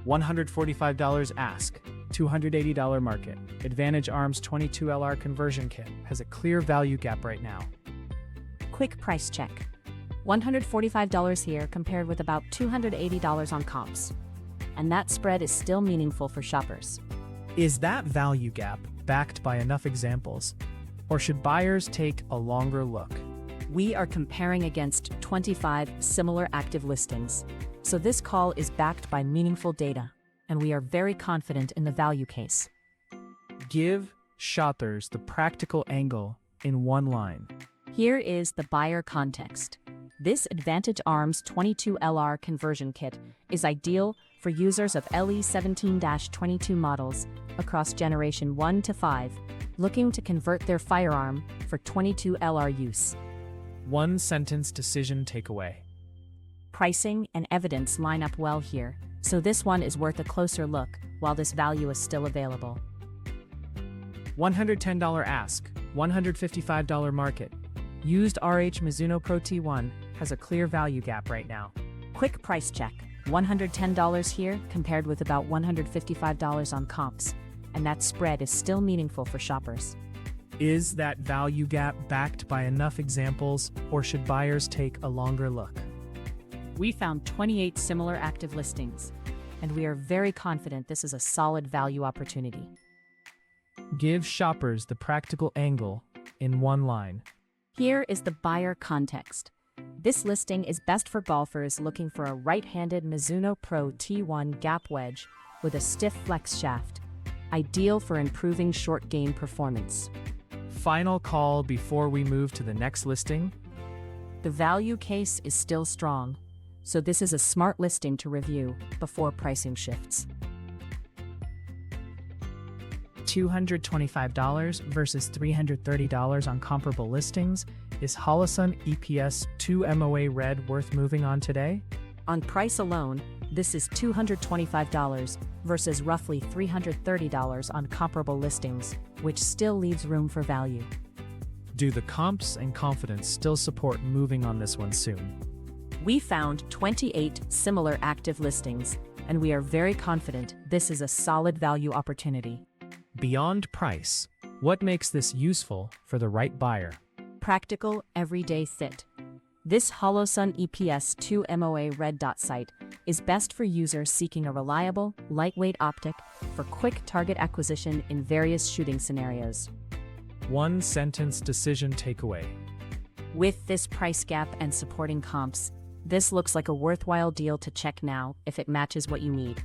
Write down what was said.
$145 ask, $280 market. Advantage Arms 22LR conversion kit has a clear value gap right now. Quick price check. $145 here compared with about $280 on comps. And that spread is still meaningful for shoppers. Is that value gap backed by enough examples? Or should buyers take a longer look? We are comparing against 25 similar active listings. So this call is backed by meaningful data, and we are very confident in the value case. Give shoppers the practical angle in one line. Here is the buyer context. This Advantage Arms 22LR conversion kit is ideal for users of LE17-22 models across generation 1 to 5, looking to convert their firearm for 22LR use. One sentence decision takeaway. Pricing and evidence line up well here, so this one is worth a closer look while this value is still available. $110 ask, $155 market. Used RH Mizuno Pro T1 has a clear value gap right now. Quick price check. $110 here compared with about $155 on comps, and that spread is still meaningful for shoppers. Is that value gap backed by enough examples, or should buyers take a longer look? We found 28 similar active listings, and we are very confident this is a solid value opportunity. Give shoppers the practical angle in one line. Here is the buyer context. This listing is best for golfers looking for a right-handed Mizuno Pro T1 gap wedge with a stiff flex shaft, ideal for improving short game performance. Final call before we move to the next listing. The value case is still strong, so this is a smart listing to review before pricing shifts. $225 versus $330 on comparable listings. Is Holosun EPS 2 MOA Red worth moving on today? On price alone, this is $225 versus roughly $330 on comparable listings, which still leaves room for value. Do the comps and confidence still support moving on this one soon? We found 28 similar active listings, and we are very confident this is a solid value opportunity. Beyond price, what makes this useful for the right buyer? Practical, everyday fit. This Holosun EPS 2 MOA Red Dot sight is best for users seeking a reliable, lightweight optic for quick target acquisition in various shooting scenarios. One sentence decision takeaway. With this price gap and supporting comps, this looks like a worthwhile deal to check now if it matches what you need.